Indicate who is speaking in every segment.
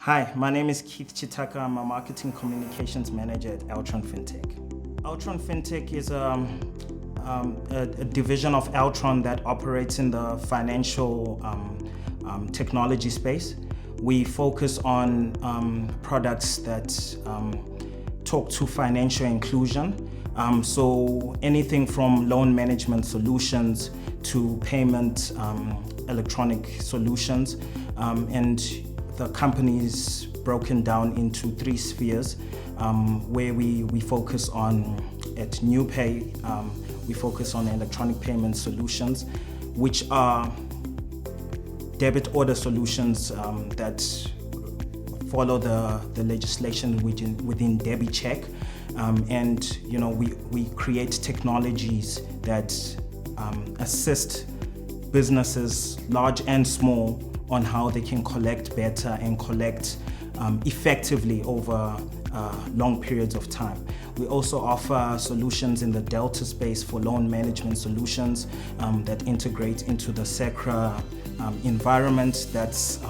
Speaker 1: Hi, my name is Chitaka. I'm a marketing communications manager at Altron Fintech. Altron Fintech is a division of Altron that operates in the financial technology space. We focus on products that talk to financial inclusion. So anything from loan management solutions to payment electronic solutions, and the company is broken down into three spheres, where we focus on, at NewPay, we focus on electronic payment solutions, which are debit order solutions that follow the legislation within debit check, and we create technologies that assist businesses, large and small, on how they can collect better and collect effectively over long periods of time. We also offer solutions in the Delta space for loan management solutions that integrate into the SECRA environment. That's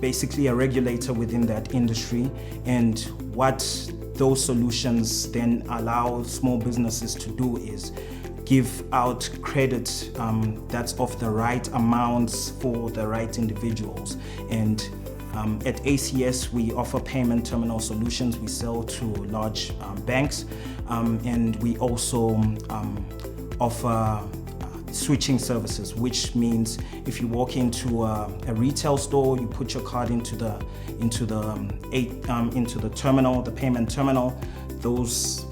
Speaker 1: basically a regulator within that industry, and what those solutions then allow small businesses to do is give out credit that's of the right amounts for the right individuals. And at ACS, we offer payment terminal solutions. We sell to large banks, and we also offer switching services, which means if you walk into a retail store, you put your card into the terminal, the payment terminal. Those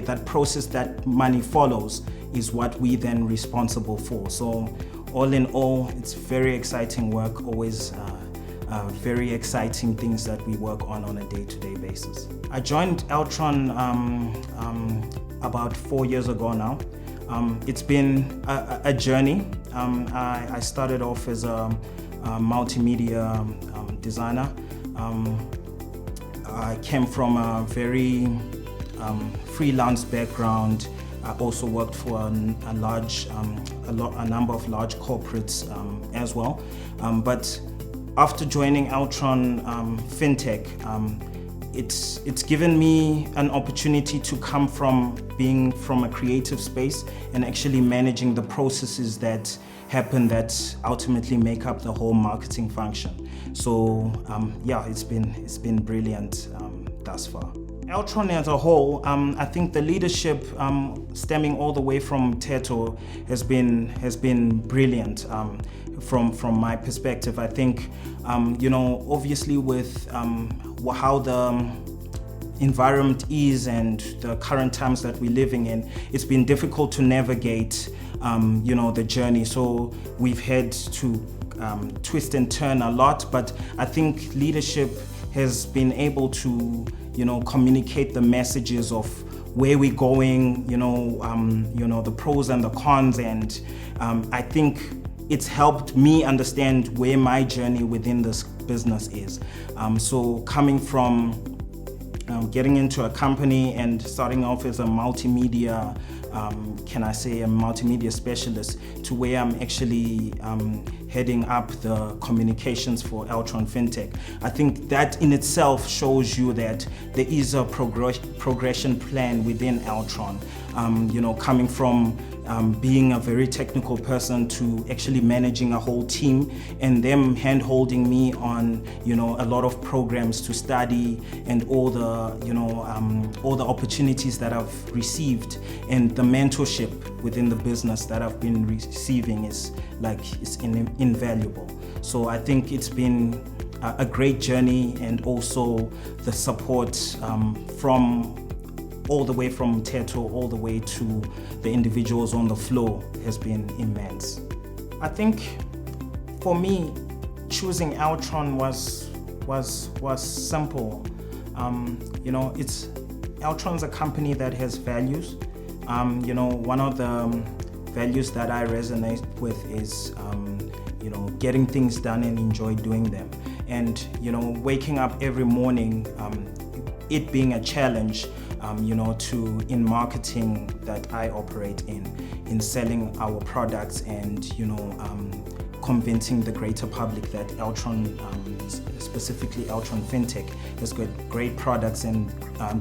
Speaker 1: that process that money follows is what we then responsible for. So all in all, it's very exciting work, always very exciting things that we work on a day-to-day basis. I joined Altron about 4 years ago now. It's been a journey. I started off as a multimedia designer. I came from a very freelance background. I also worked for a number of large corporates as well. But after joining Altron Fintech, it's given me an opportunity to come from being from a creative space and actually managing the processes that happen that ultimately make up the whole marketing function. So it's been brilliant thus far. Altron as a whole, I think the leadership stemming all the way from Teto has been brilliant from my perspective. I think obviously with how the environment is and the current times that we're living in, it's been difficult to navigate the journey. So we've had to twist and turn a lot, but I think leadership has been able to communicate the messages of where we're going, the pros and the cons, and I think it's helped me understand where my journey within this business is. So coming from getting into a company and starting off as a multimedia, a multimedia specialist, to where I'm actually heading up the communications for Altron Fintech. I think that in itself shows you that there is a progression plan within Altron. Coming from being a very technical person to actually managing a whole team, and them hand-holding me on a lot of programs to study, and all the opportunities that I've received, and the mentorship within the business that I've been receiving is invaluable. So I think it's been a great journey, and also the support from all the way from Teto all the way to the individuals on the floor has been immense. I think for me, choosing Altron was simple. Altron's a company that has values. One of the values that I resonate with is getting things done and enjoy doing them. And waking up every morning, it being a challenge, in marketing that I operate in selling our products and convincing the greater public that Altron, specifically Altron FinTech, has got great products and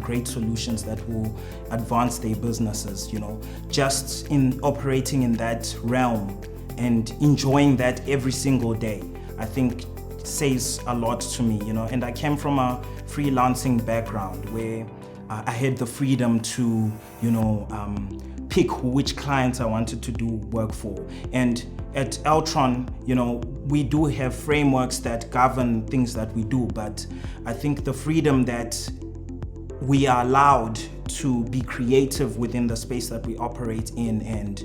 Speaker 1: great solutions that will advance their businesses. Just in operating in that realm and enjoying that every single day, I think says a lot to me. And I came from a freelancing background where I had the freedom to, pick which clients I wanted to do work for. And at Altron, we do have frameworks that govern things that we do, but I think the freedom that we are allowed to be creative within the space that we operate in, and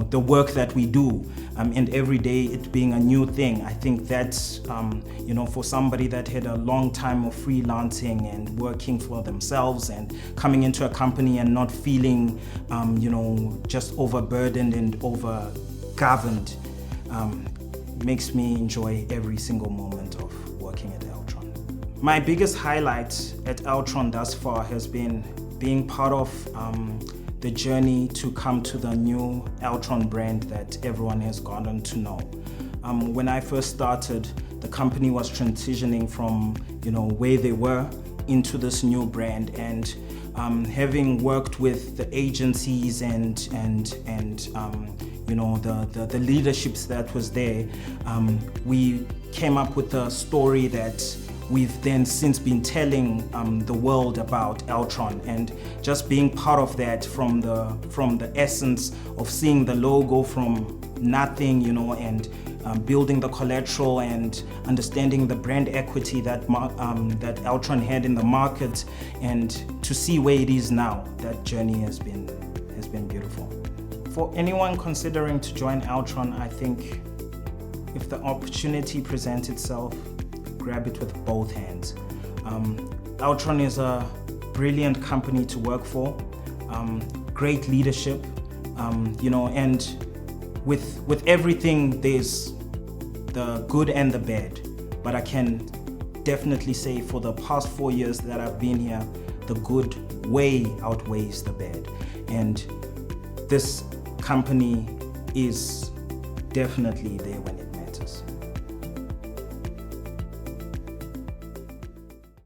Speaker 1: the work that we do, and every day it being a new thing. I think that's for somebody that had a long time of freelancing and working for themselves and coming into a company and not feeling just overburdened and over governed, makes me enjoy every single moment of working at Altron. My biggest highlight at Altron thus far has been being part of the journey to come to the new Altron brand that everyone has gotten to know. When I first started, the company was transitioning from where they were into this new brand, and having worked with the agencies and the leaderships that was there, we came up with a story that we've then since been telling the world about Altron, and just being part of that from the essence of seeing the logo from nothing, and building the collateral and understanding the brand equity that Altron had in the market, and to see where it is now. That journey has been beautiful. For anyone considering to join Altron, I think if the opportunity presents itself, grab it with both hands. Altron is a brilliant company to work for, great leadership, and with everything there's the good and the bad, but I can definitely say for the past 4 years that I've been here, the good way outweighs the bad, and this company is definitely there when it matters.